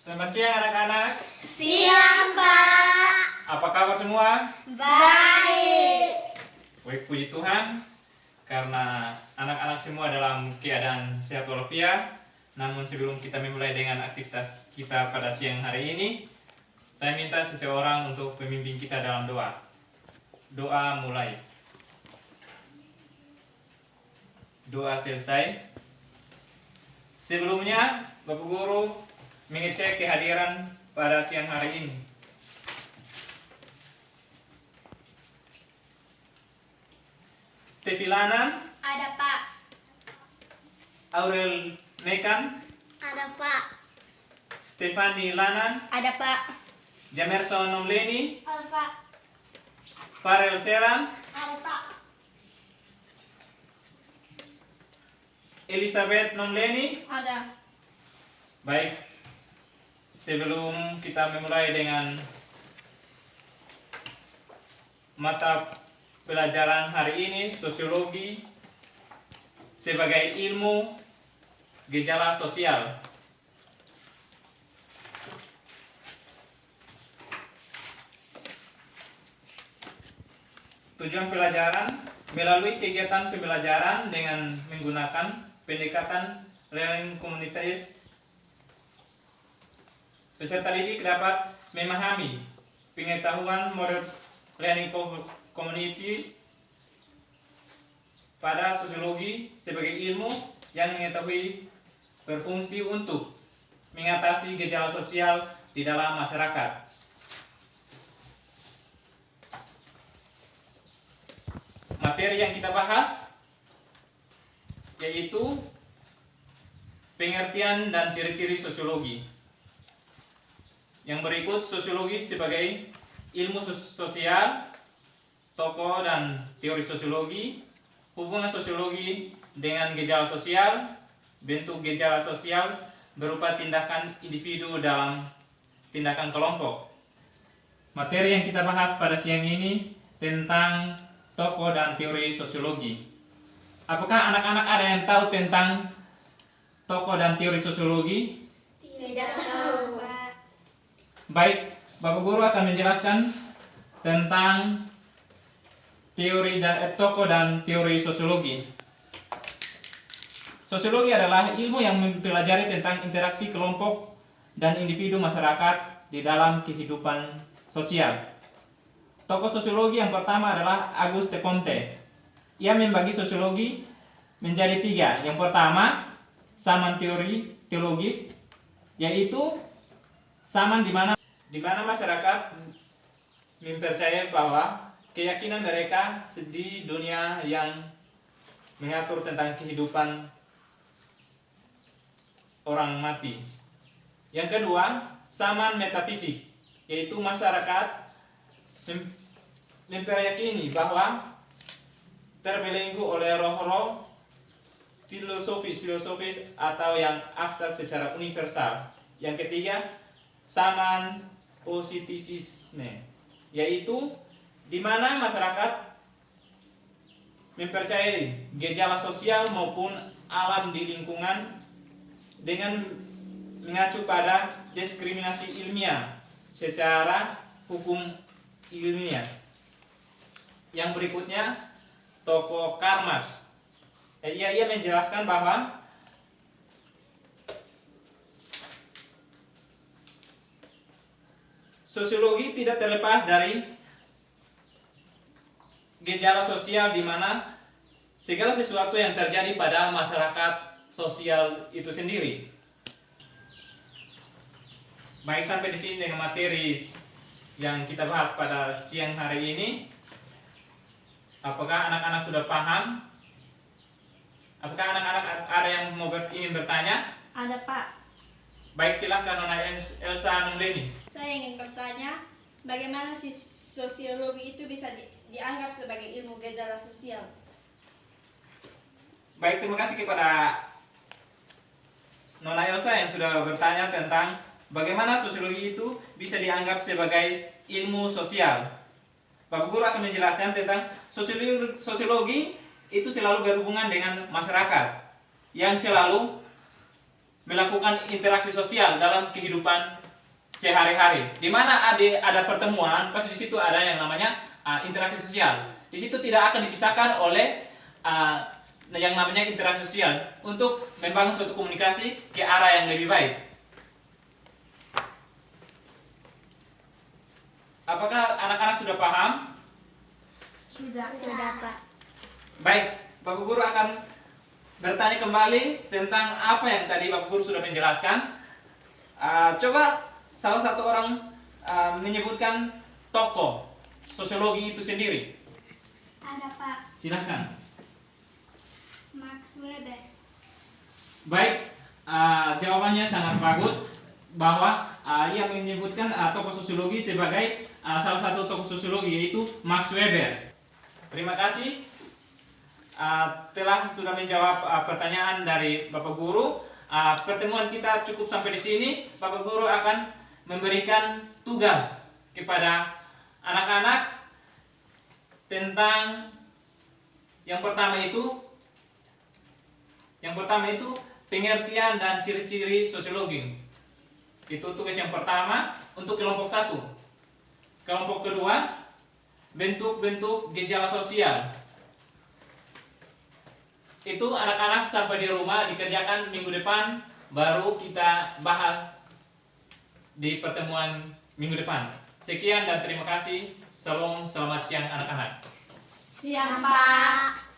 Selamat siang anak-anak. Siang, Pak. Apa kabar semua? Baik. Baik, puji Tuhan. Karena anak-anak semua dalam keadaan sehat walafiat. Namun sebelum kita memulai dengan aktivitas kita pada siang hari ini, saya minta seseorang untuk pemimpin kita dalam doa. Doa mulai. Doa selesai. Sebelumnya, Bapak Guru mengecek kehadiran pada siang hari ini. Stepi Lanan, Ada, Pak. Aurel Mekan, Ada, Pak. Stefani Lanan, Ada, Pak. Jamerson Nomleni, Ada, Pak. Farel Seram, Ada, Pak. Elizabeth Nomleni. Ada. Baik, sebelum kita memulai dengan mata pelajaran hari ini, sosiologi sebagai ilmu gejala sosial. Tujuan pelajaran melalui kegiatan pembelajaran dengan menggunakan pendekatan learning communities, peserta didik dapat memahami pengetahuan model learning community pada sosiologi sebagai ilmu yang mengetahui berfungsi untuk mengatasi gejala sosial di dalam masyarakat. Materi yang kita bahas yaitu pengertian dan ciri-ciri sosiologi. Yang berikut sosiologi sebagai ilmu sosial, tokoh dan teori sosiologi, hubungan sosiologi dengan gejala sosial, bentuk gejala sosial berupa tindakan individu dalam tindakan kelompok. Materi yang kita bahas pada siang ini tentang tokoh dan teori sosiologi. Apakah anak-anak ada yang tahu tentang tokoh dan teori sosiologi? Tidak tahu, Pak. Baik, Bapak Guru akan menjelaskan tentang teori dan tokoh dan teori sosiologi. Sosiologi adalah ilmu yang mempelajari tentang interaksi kelompok dan individu masyarakat di dalam kehidupan sosial. Tokoh sosiologi yang pertama adalah Auguste Comte. Ia membagi sosiologi menjadi 3. Yang pertama, saman teori teologis, yaitu saman di mana masyarakat mempercayai bahwa keyakinan mereka di dunia yang mengatur tentang kehidupan orang mati. Yang kedua, saman metafisik, yaitu masyarakat mempercayai bahwa terbelenggu oleh roh-roh filosofis atau yang abstrak secara universal. Yang ketiga, saman positivisme, yaitu di mana masyarakat mempercayai gejala sosial maupun alam di lingkungan dengan mengacu pada diskriminasi ilmiah secara hukum ilmiah. Yang berikutnya, tokoh Karl Marx. Ia menjelaskan bahwa sosiologi tidak terlepas dari gejala sosial di mana segala sesuatu yang terjadi pada masyarakat sosial itu sendiri. Baik, sampai di sini dengan materi yang kita bahas pada siang hari ini. Apakah anak-anak sudah paham? Apakah anak-anak ada yang ingin bertanya? Ada, Pak. Baik, silahkan Nona Elsa Numleni. Saya ingin bertanya, bagaimana sosiologi itu bisa dianggap sebagai ilmu gejala sosial? Baik, terima kasih kepada Nona Elsa yang sudah bertanya tentang bagaimana sosiologi itu bisa dianggap sebagai ilmu sosial. Bapak Guru akan menjelaskan tentang sosiologi itu selalu berhubungan dengan masyarakat yang selalu melakukan interaksi sosial dalam kehidupan sehari-hari. Di mana ada pertemuan, pasti di situ ada yang namanya interaksi sosial. Di situ tidak akan dipisahkan oleh yang namanya interaksi sosial untuk membangun suatu komunikasi ke arah yang lebih baik. Apakah anak-anak sudah paham? Sudah, Pak. Baik, Bapak Guru akan bertanya kembali tentang apa yang tadi Bapak Guru sudah menjelaskan. Coba salah satu orang menyebutkan tokoh sosiologi itu sendiri. Ada, Pak. Silahkan. Max Weber. Baik, jawabannya sangat bagus bahwa ia menyebutkan tokoh sosiologi sebagai salah satu tokoh sosiologi yaitu Max Weber. Terima kasih telah sudah menjawab pertanyaan dari Bapak Guru. Pertemuan kita cukup sampai di sini. Bapak Guru akan memberikan tugas kepada anak-anak tentang yang pertama itu pengertian dan ciri-ciri sosiologi. Itu tugas yang pertama untuk kelompok 1. Kelompok kedua, bentuk-bentuk gejala sosial. Itu anak-anak sampai di rumah dikerjakan minggu depan, baru kita bahas di pertemuan minggu depan. Sekian dan terima kasih. Shalom, selamat siang anak-anak. Siang, Pak.